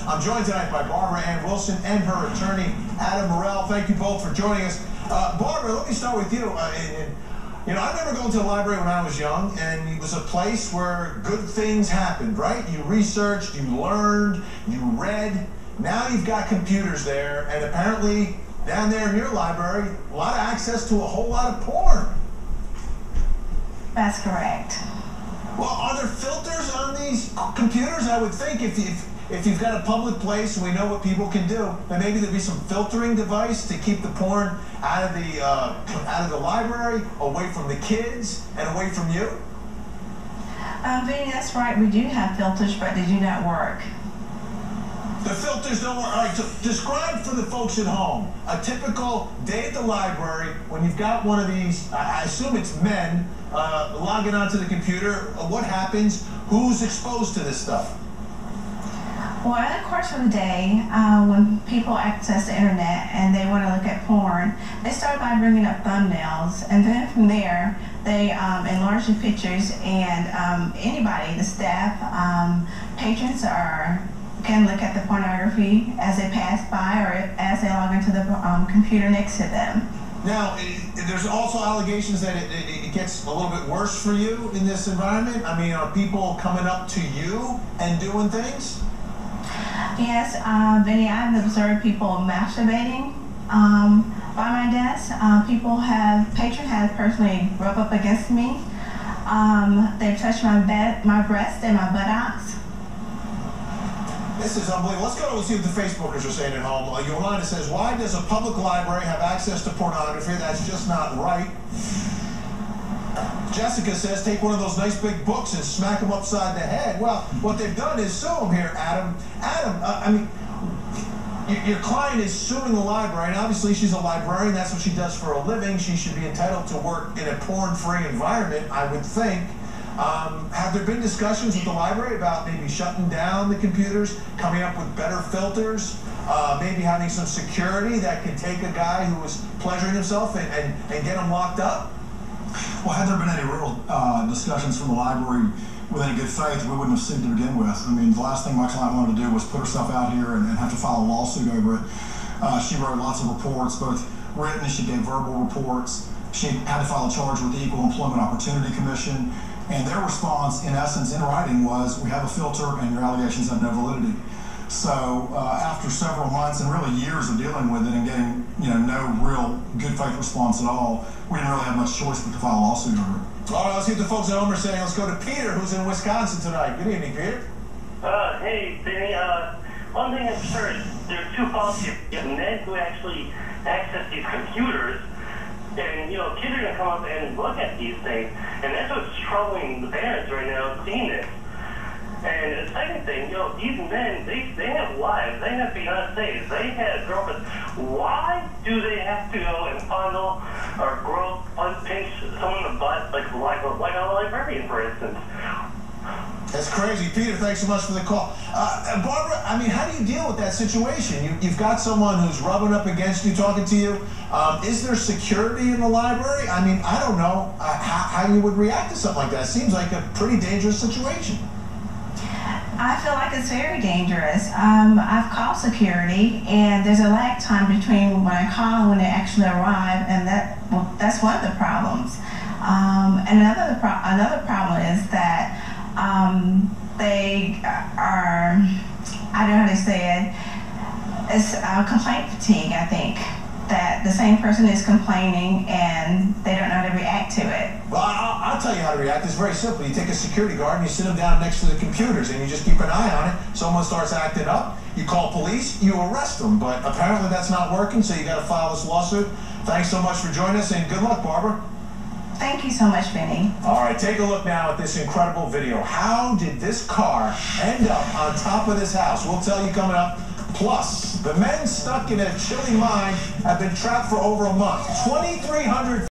I'm joined tonight by Barbara Ann Wilson and her attorney, Adam Morel. Thank you both for joining us. Barbara, let me start with you. You know, I remember going to the library when I was young, and it was a place where good things happened, right? You researched, you learned, you read. Now you've got computers there, and apparently down there in your library, a lot of access to a whole lot of porn. That's correct. Well, are there filters on these computers? I would think if you've got a public place and we know what people can do, then maybe there'd be some filtering device to keep the porn out of the library, away from the kids, and away from you. Vinny, that's right. We do have filters, but they do not work. The filters don't work. All right, so describe for the folks at home a typical day at the library when you've got one of these, I assume it's men, logging onto the computer. What happens? Who's exposed to this stuff? Well, in the course of the day, when people access the internet and they want to look at porn, they start by bringing up thumbnails, and then from there, they enlarge the pictures, and anybody, the staff, patrons, can look at the pornography as they pass by or as they log into the computer next to them. Now, there's also allegations that it gets a little bit worse for you in this environment. I mean, are people coming up to you and doing things? Yes, Vinny, I've observed people masturbating by my desk. Patrons have personally rubbed up against me. They've touched my breast and my buttocks. This is unbelievable. Let's go and see what the Facebookers are saying at home. Yolanda says, why does a public library have access to pornography? That's just not right. Jessica says, take one of those nice big books and smack them upside the head. Well, what they've done is sue them here, Adam. Adam, I mean, your client is suing the library, and obviously she's a librarian. That's what she does for a living. She should be entitled to work in a porn-free environment, I would think. Have there been discussions with the library about maybe shutting down the computers, coming up with better filters, maybe having some security that can take a guy who was pleasuring himself and get him locked up? Well, had there been any real discussions from the library with any good faith, we wouldn't have sued to begin with. I mean, the last thing my client wanted to do was put herself out here and have to file a lawsuit over it. She wrote lots of reports, both written, she gave verbal reports. She had to file a charge with the Equal Employment Opportunity Commission. And their response, in essence, in writing, was, we have a filter and your allegations have no validity. So after several months and really years of dealing with it and getting, no real good faith response at all, we didn't really have much choice but to file a lawsuit over it. All right, let's see what the folks at home are saying. Let's go to Peter, who's in Wisconsin tonight. Good evening, Peter. Hey, Vinny. One thing I'm sure is there are two faults here. You have men who actually access these computers, and, kids are going to come up and look at these things, and that's what's troubling the parents right now, seeing this. And the second thing, these men, they have wives, they have fiancés, they have girlfriends. Why do they have to go and fondle or grope, pinch someone in the butt, like a librarian, for instance? That's crazy. Peter, thanks so much for the call. Barbara, I mean, how do you deal with that situation? You've got someone who's rubbing up against you, talking to you. Is there security in the library? I mean, I don't know how you would react to something like that. It seems like a pretty dangerous situation. I feel like it's very dangerous. I've called security, and there's a lag time between when I call and when they actually arrive, and that's one of the problems. And another problem is that they are, I don't know how to say it, it's complaint fatigue, I think. That the same person is complaining and they don't know how to react to it. Well, I'll tell you how to react. It's very simple. You take a security guard and you sit them down next to the computers and you just keep an eye on it. Someone starts acting up, you call police, you arrest them. But apparently that's not working, so you got to file this lawsuit. Thanks so much for joining us, and good luck, Barbara. Thank you so much, Vinny. All right, take a look now at this incredible video. How did this car end up on top of this house? We'll tell you coming up. Plus, the men stuck in a chilly mine have been trapped for over a month. 2,300